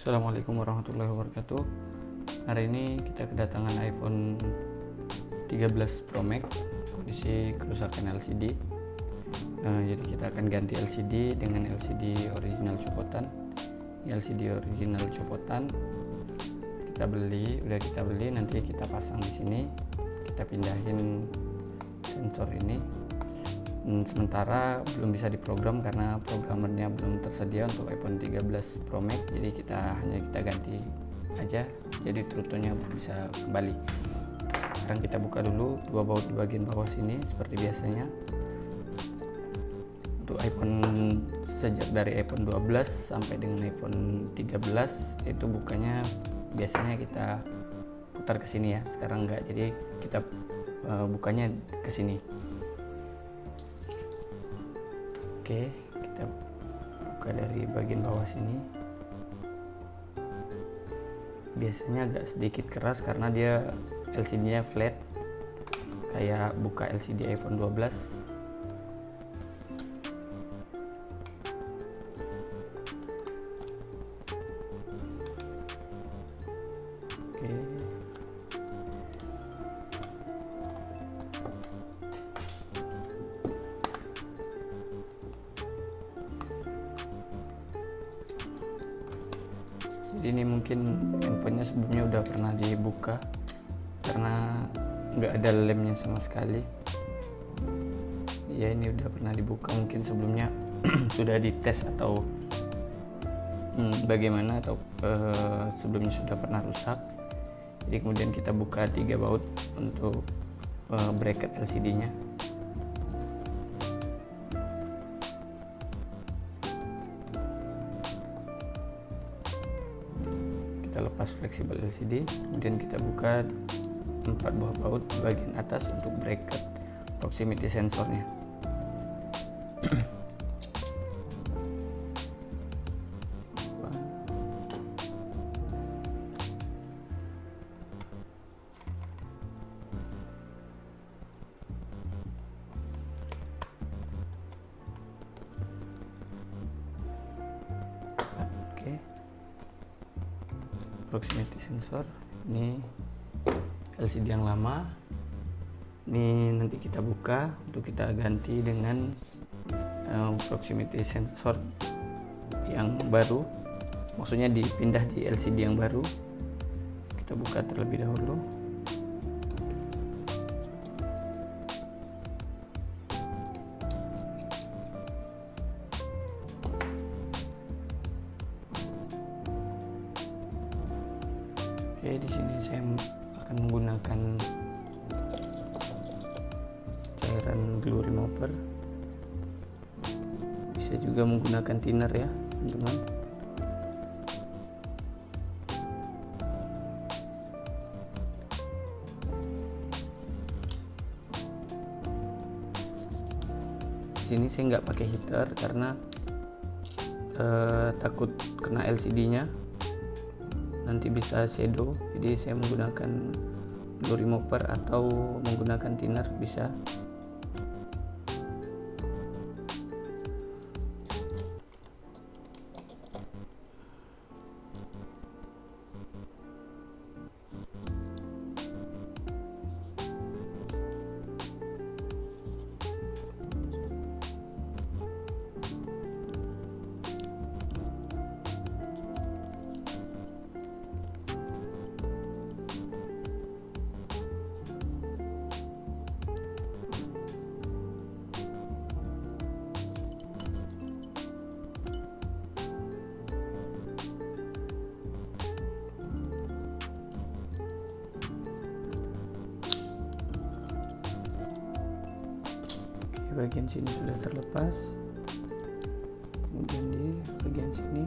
Assalamualaikum warahmatullahi wabarakatuh. Hari ini kita kedatangan iPhone 13 Pro Max kondisi kerusakan LCD. Jadi kita akan ganti LCD dengan LCD original copotan. LCD original copotan kita beli, nanti kita pasang di sini. Kita pindahin sensor ini. Sementara belum bisa diprogram karena programmernya belum tersedia untuk iPhone 13 Pro Max, jadi kita ganti aja, jadi Trutonya bisa kembali. Sekarang kita buka dulu dua baut di bagian bawah sini seperti biasanya. Untuk iPhone, sejak dari iPhone 12 sampai dengan iPhone 13 itu bukanya biasanya kita putar ke sini ya, sekarang enggak, jadi kita bukanya ke sini. Oke, kita buka dari bagian bawah sini. Biasanya agak sedikit keras karena dia LCD-nya flat, kayak buka LCD iPhone 12. Oke. Jadi ini mungkin handphonenya sebelumnya udah pernah dibuka karena nggak ada lemnya sama sekali. Ya, ini udah pernah dibuka, mungkin sebelumnya sudah dites atau bagaimana, atau sebelumnya sudah pernah rusak. Jadi kemudian kita buka 3 baut untuk bracket LCD-nya. Kita lepas fleksibel LCD, kemudian kita buka 4 buah baut di bagian atas untuk bracket proximity sensornya. Oke. Proximity sensor ini LCD yang lama, ini nanti kita buka untuk kita ganti dengan proximity sensor yang baru, maksudnya dipindah di LCD yang baru. Kita buka terlebih dahulu. Oke, di sini saya akan menggunakan cairan glue remover. Bisa juga menggunakan thinner ya, teman-teman. Di sini saya nggak pakai heater karena takut kena LCD-nya. Nanti bisa shadow, jadi saya menggunakan glue remover atau menggunakan thinner bisa. Bagian sini sudah terlepas, kemudian di bagian sini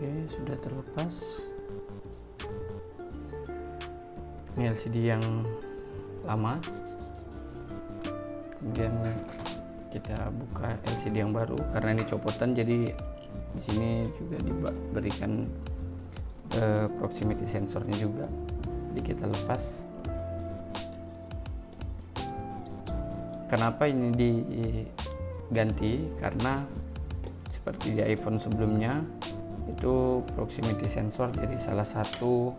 Oke, sudah terlepas. Ini LCD yang lama. Kemudian kita buka LCD yang baru karena ini copotan, jadi di sini juga diberikan proximity sensornya juga. Jadi kita lepas. Kenapa ini diganti? Karena seperti di iPhone sebelumnya itu proximity sensor jadi salah satu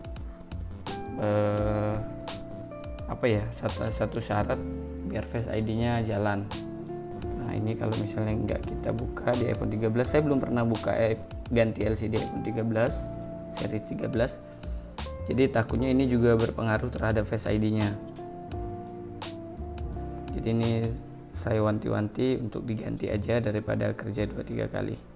satu syarat biar Face ID-nya jalan. Nah, ini kalau misalnya nggak kita buka di iPhone 13, saya belum pernah buka ganti LCD iPhone 13 seri 13. Jadi takutnya ini juga berpengaruh terhadap Face ID-nya. Jadi ini saya wanti-wanti untuk diganti aja daripada kerja 2-3 kali.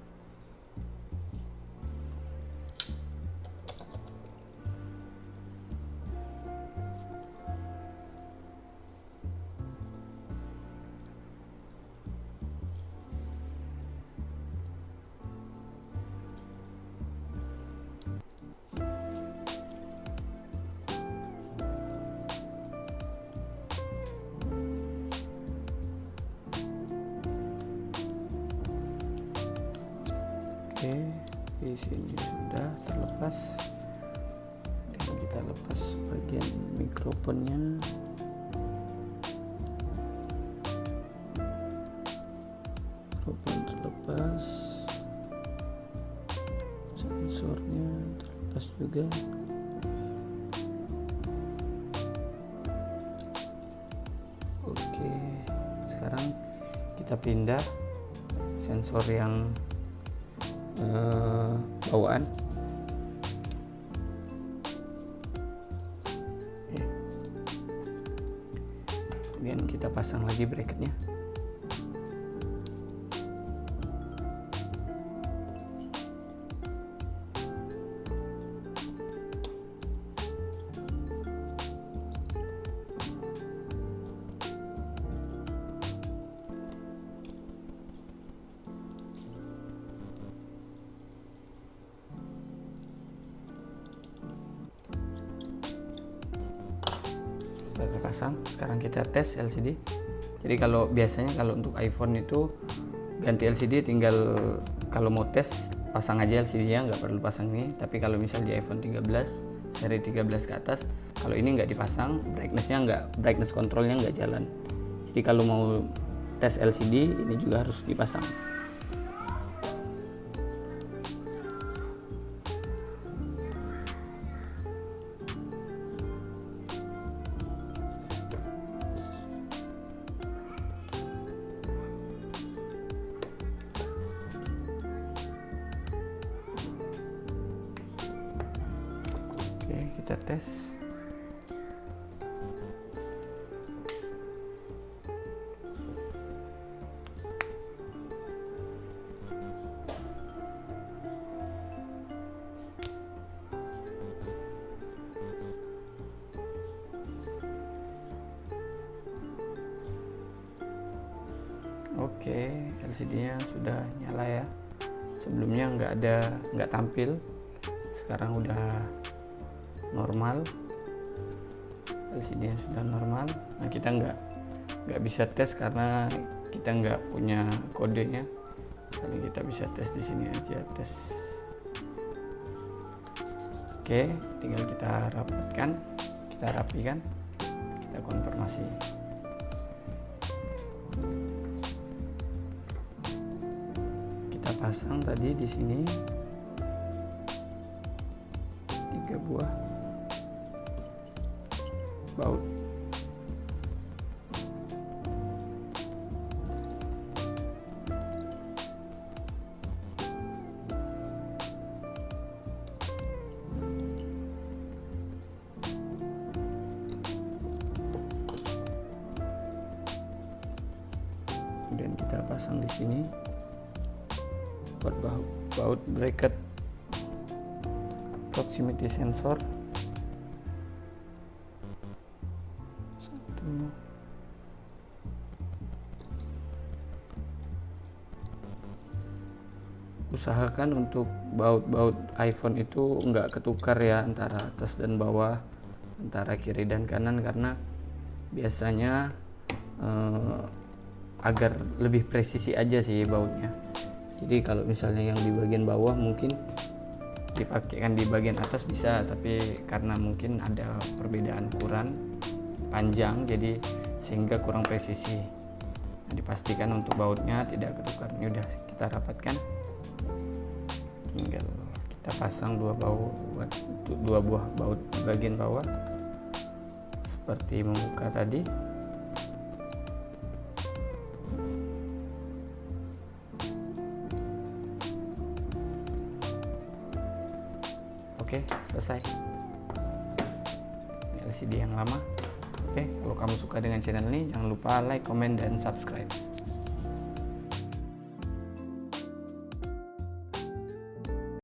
Oke, di sini sudah terlepas. Dan kita lepas bagian mikrofonnya. Mikrofon terlepas, sensornya terlepas juga. Oke, sekarang kita pindah sensor yang bawaan. Oke. Kemudian kita pasang lagi bracketnya. Sudah terpasang. Sekarang kita tes LCD. Jadi kalau biasanya kalau untuk iPhone itu ganti LCD tinggal kalau mau tes pasang aja LCD-nya, nggak perlu pasang ini. Tapi kalau misal di iPhone 13 seri 13 ke atas, kalau ini nggak dipasang, brightness controlnya nggak jalan. Jadi kalau mau tes LCD ini juga harus dipasang. Oke, kita tes. Oke, LCD-nya sudah nyala ya. Sebelumnya nggak tampil, sekarang udah normal. LCD-nya sudah normal. Nah, kita nggak bisa tes karena kita nggak punya kodenya. Jadi kita bisa tes di sini aja, tes. Oke, tinggal kita rapikan, kita konfirmasi. Kita pasang tadi di sini 3 buah baut. Kemudian kita pasang di sini buat baut bracket proximity sensor. usahakan untuk baut iPhone itu nggak ketukar ya antara atas dan bawah, antara kiri dan kanan, karena biasanya agar lebih presisi aja sih bautnya. Jadi kalau misalnya yang di bagian bawah mungkin dipakaikan di bagian atas bisa, tapi karena mungkin ada perbedaan ukuran panjang jadi sehingga kurang presisi. Dipastikan untuk bautnya tidak ketukar. Ini udah kita rapatkan, tinggal kita pasang dua buah baut di bagian bawah seperti membuka tadi. Oke, selesai. Ini LCD yang lama. Oke, kalau kamu suka dengan channel ini, jangan lupa like, comment, dan subscribe.